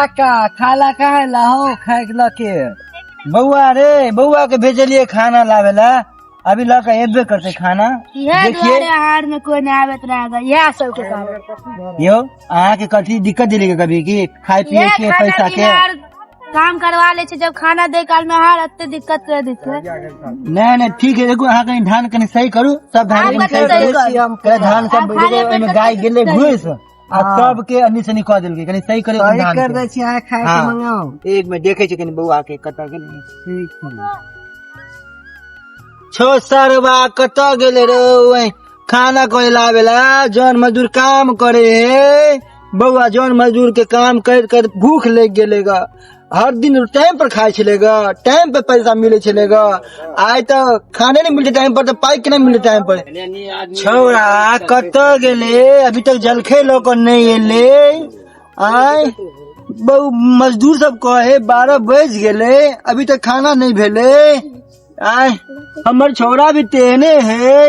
काका खाला काहे लाहो खाए के बउआ रे बउआ के भेजलिए खाना लावेला अभी लड़का एबे करते खाना देखिए हार में कोई नहीं आवे रहेगा यह सब के कारण यो अहाँ के कथी दिक्कत दिलेगा कभी की खाए पिए के पैसा के काम करवा ले जब खाना दे काल में हार अत्ते दिक्कत कर देते नहीं ठीक है देखो अहाँ कहीं धान कहीं सही करू सब धान धान सब गाय गेले घुस सब के अन्नी से निकाल दिल कहीं सही करे कर दे छी खाए के मंगाओ एक में देखे छी कहीं बउआ के कता गेल छो सरवा कता गेले रे खाना कोई लावेला जौन मजदूर काम करे है बउआ जौन मजदूर के काम कर कर भूख लग गेलेगा हर दिन टाइम पर खाए चलेगा टाइम पे पैसा मिले चलेगा आज तो खाने नहीं मिलते टाइम पर तो पाई के नहीं मिलते टाइम पर छोरा कत गेले अभी तक जलखे लोग नहीं एले आए बहु मजदूर सब कहे 12 बज गेले अभी तक खाना नहीं भेले आए हमर छोरा भी तेने है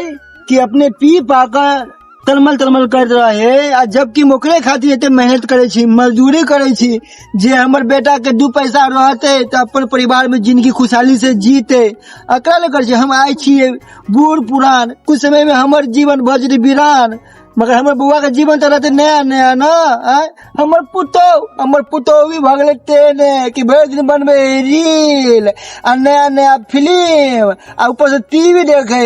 कि अपने पी पाकर तलमल कर रहा है आ जबकि मोकरे खातिर एते मेहनत करे छी मजदूरी करे छी जे हमर बेटा के 2 पैसा रहते तो अपन परिवार में जिंदगी खुशहाली से जीते अकरा ले कर छी हम आए छी बूढ़ पुरान कुछ समय में हमर जीवन भजरी वीरान मगर हमर बुआ के जीवन तो रहते नया नया ना हमर पुतो भी भगले तेने कि भर दिन बनबे रील आ नया नया फिल्म आ ऊपर से टीवी देखे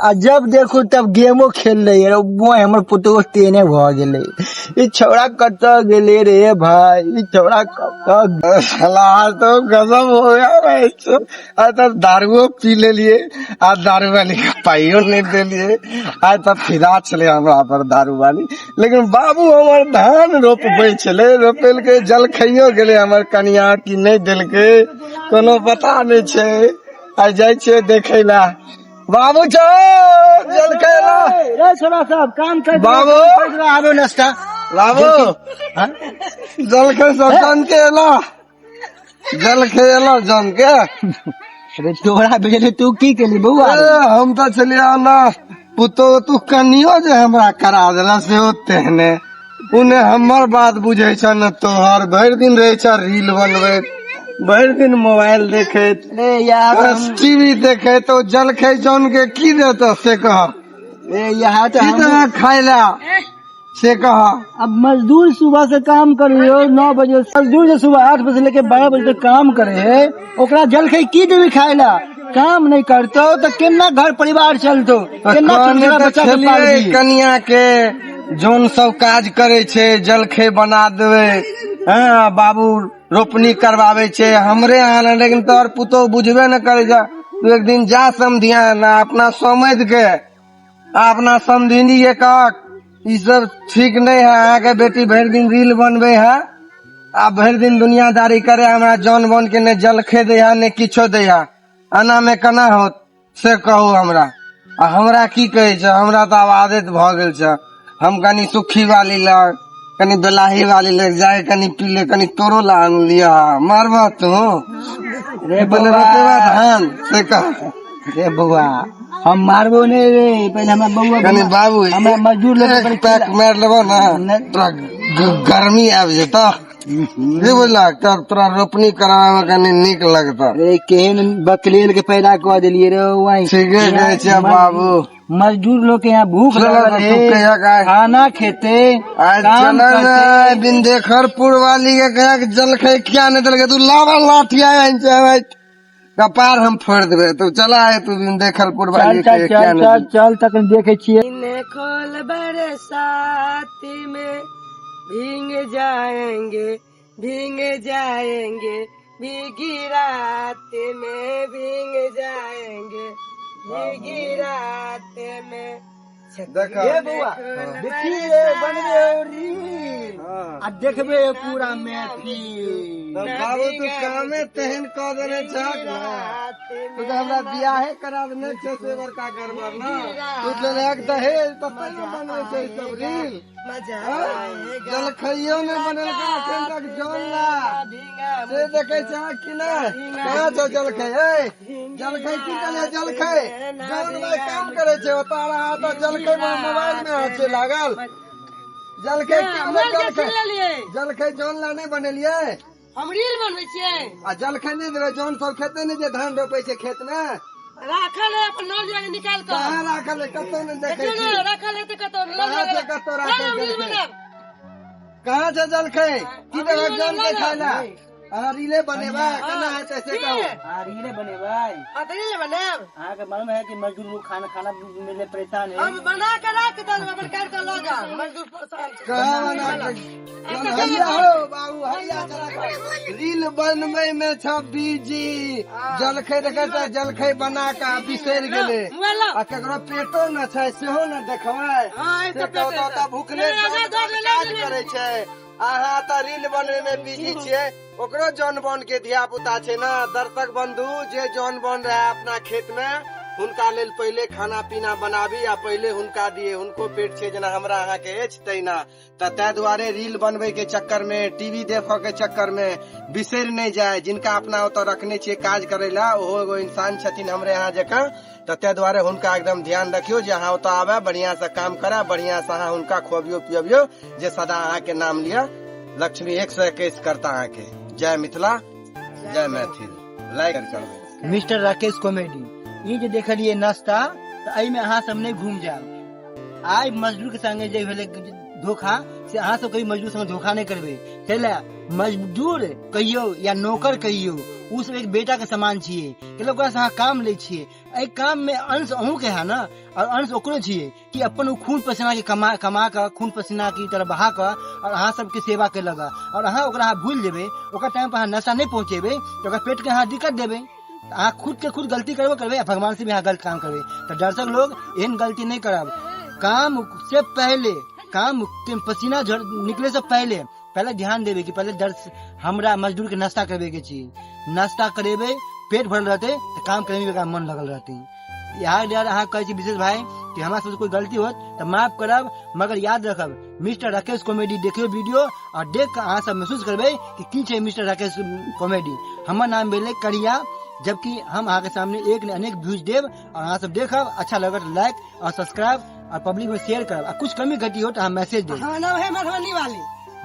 आ जब देखो तब गेमो खेल रही है वो हमर पुतो तेने भ गेले ई छौड़ा कत गेले रे भाई ई छौड़ा कत साला तो गजब हो गया भाई आज तो दारू पी ले लिए आज दारू वाली का पाइयो नहीं दे लिए आज तो फिरा चले हमरा पर दारू वाली लेकिन बाबू हमार धान रोपबे चले रोपेल के जल खाइयो गेले हमर कनिया की नहीं दिल के कोनो पता नहीं छे आ जाय छे देखे ला बाबू चो जल खैला रे छोरा साहब काम कर बाबू आबो नाश्ता बाबू जल खे सब जान के ला जल खेला जान के अरे तोरा भेजले तू की केली बउआ हम तो चलिया ना पुतो तू कनियो जे हमरा करा देला से होते ने उन्हें हमर बात बुझे छ न तोहर भर दिन रहे छ रील बनवे भर दिन मोबाइल देखे यार टीवी देखे तो जल खे जौन के की देता से कह यहाँ तो खाइला से कहा अब मजदूर सुबह से काम करे 9 बजे मजदूर जो सुबह 8 बजे लेके 12 बजे तक काम करे है ओकरा जलखै की देवी खाइला काम नहीं करतो तो केना घर परिवार चलतो केना बच्चा के पालबी कनिया के जोन सब काज करे छे जलखै बना देवे हां बाबू रोपनी करवावे छे हमरे यहाँ लेकिन तोर पुतो बुझबे न करे जा तू एक दिन जा समधिया ना अपना समझ के अपना समधिनी के कह ई सब ठीक नहीं है आगे बेटी भर दिन रील बनबे है आ भर दिन दुनियादारी करे हमरा जौन बन के ने जलखे दे है ने किछो दे है अना में कना हो से कहो हमरा आ हमरा की कहे छ हमरा तो अब आदत भ गेल छ हम कनी सुखी वाली लग कनी बेलाही वाली लग जाए कनी पीले कनी तोरो ला लिया मारबा तू रे बोले धान से कह रे बउआ हम मारबो नहीं रे पहले हमरा बउआ कनी बाबू हमरा मजदूर लोग पैक मार लेबो ना तोरा गर्मी आब जेता ये बोला तब तोरा रोपनी करावे में कनी निक लगता रे केहन बकलेल के पैदा कर देलिए रे वही ठीक है बाबू मजदूर लोग के यहाँ भूख लगल है खाना खेते काम करते बिंदेखरपुर वाली के कहा जलखे क्या नहीं दिल तू लावा लाठिया कपार हम फोड़ देवे तू चला है तू बिंदेखरपुर वाली के क्या नहीं चल तक देखे छिए खोल बरसाती में भीग जाएंगे भीगी रात में भीग जाएंगे भीगी रात में देखा ये बुआ देखिए बनबे रील आ देखबे पूरा महफिल बाबू तू कामे तेहन कह देने छक तू तो हमरा बियाहे करा देने छे से बड़का गड़बड़ ना तू ले एक दहेज तो तने बनवे छे सब रील मजा जल खइयो ने बनल का अखन तक जोन ला से देखे छ कि ना कहां छ जल खइ जल खइ की कले जल खइ जोन में काम करे छे तारा तो जल खइ मोबाइल में आछे लागल जल खइ जल खइ जोन ला नहीं बनेलिए हम रील बनबै छियै आ जलखै नहीं देवे जौन सब खेते नहीं जे धान रोपे छै खेत में राखल है अपन नल जगह निकाल कर कहाँ राखल है कतौ नहीं देखे देखियो छी ना राखल है तो कतो कहाँ से कतौ राखल रील जलखै बनाब कहाँ से जलखै की देवे रील जौन के बनाब। खाइला आ रीले बनेबा केना हेतै से कहू रीले बने भाई हां तो रील बनाब अहाँ के मालूम है कि मजदूर लोग खाना खाना मिले परेशान है हम बना के रख दे अपन काट के लगा मजदूर परेशान छै। कहाँ बना के हैया हो बाबू हैया जरा रील बनबै में छ बीजी जलखै देखै जलखै बना के बिसरि गेलै मोबाइल ला। आ केकरो पेटो न छै सेहो न देखबै हाँ, ई तऽ से कहू पेटे तऽ भूखले छै। काज करे छै अहाँ तऽ रील बनवे में बिजी छियै ओकरो जौन बन के धिया पुता छै ना दर्शक बंधु जे जौन बन रहे अपना खेत में हुनका लेल पहले खाना पीना बनाबी आ पहले हुनका दिए हुनको पेट छै जेना हमरा अहाँ के अछि तहिना तऽ ताहि दुआरे रील बनवे के चक्कर में टीवी देखो के चक्कर में बिसरि नहीं जाए जिनका अपना ओतऽ रखने छियै काज करे ला ओहो एगो इंसान छथिन हमरे यहाँ जकाँ तऽ ताहि दुआरे हुनका एकदम ध्यान रखियो जे अहाँ ओतऽ आबे बढ़िया से काम करे बढ़िया से अहाँ हुनका खुअबियो पियबियो जे सदा अहाँ के नाम लिया लक्ष्मी 121 करता अहाँ के जय मिथिला जय मैथिल लाइक करबै मिस्टर राकेश कॉमेडी ये जो देखलिए नाश्ता तो अई में अहाँ सब नहीं घूम जाओ आइ मजदूर के संगे जे भेले धोखा से अहाँ सब कभी मजदूर संगे धोखा नहीं करबे चले मजदूर कहियो या नौकर कहियो उ सब एक बेटा के समान छिए कि लोग ओकरा से अहाँ काम ले छिए एहि काम में अंश अहूँ के है ना और अंश ओकरो छिए कि अपन उ खून पसीना के कमा के खून पसीना की तरह बहा के और अहाँ सबके सेवा के लगा और अहाँ ओकरा अहाँ भूल जेबे ओकर टाइम पर अहाँ नशा नहीं पहुँचेबे तो ओकरा पेट के अहाँ दिक्कत देबे अहाँ खुद के खुद गलती करबे भगवान से भी अहाँ गलत काम करबे तो दर्शक लोग एहन गलती नहीं करब काम से पहले काम के पसीना निकले से पहले ध्यान देवे कि पहले हमरा मजदूर के नाश्ता करबे के चाहिए नाश्ता करेबे पेट भरल रहते तो काम करे में मन लगल रहते यहाँ अहाँ कहे छी विशेष भाई कि हमरा सबसे कोई गलती होत तो माफ करब मगर याद रखब मिस्टर राकेश कॉमेडी देखियो वीडियो और देख के अहाँ सब महसूस करबे कि की छै मिस्टर राकेश कॉमेडी हमर नाम भेले करिया जबकि हम अहाँ के सामने एक ने अनेक व्यूज देव और अहाँ सब देखब अच्छा लगत लाइक और सब्सक्राइब और पब्लिक में शेयर करब और कुछ कमी घटी हो तो अहाँ मैसेज देब हाँ नाम है मधुबनी वाली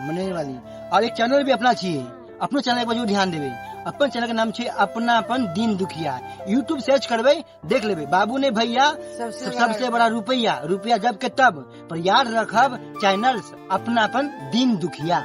मने वाली और एक चैनल भी अपना चाहिए अपनो चैनल पर जो ध्यान देवे अपन चैनल के नाम छे अपनापन दीन दुखिया यूट्यूब सर्च करबे देख लेबे बाबू ने भैया सबसे बड़ा रुपया जब के तब पर याद रखब चैनल अपनापन दीन दुखिया।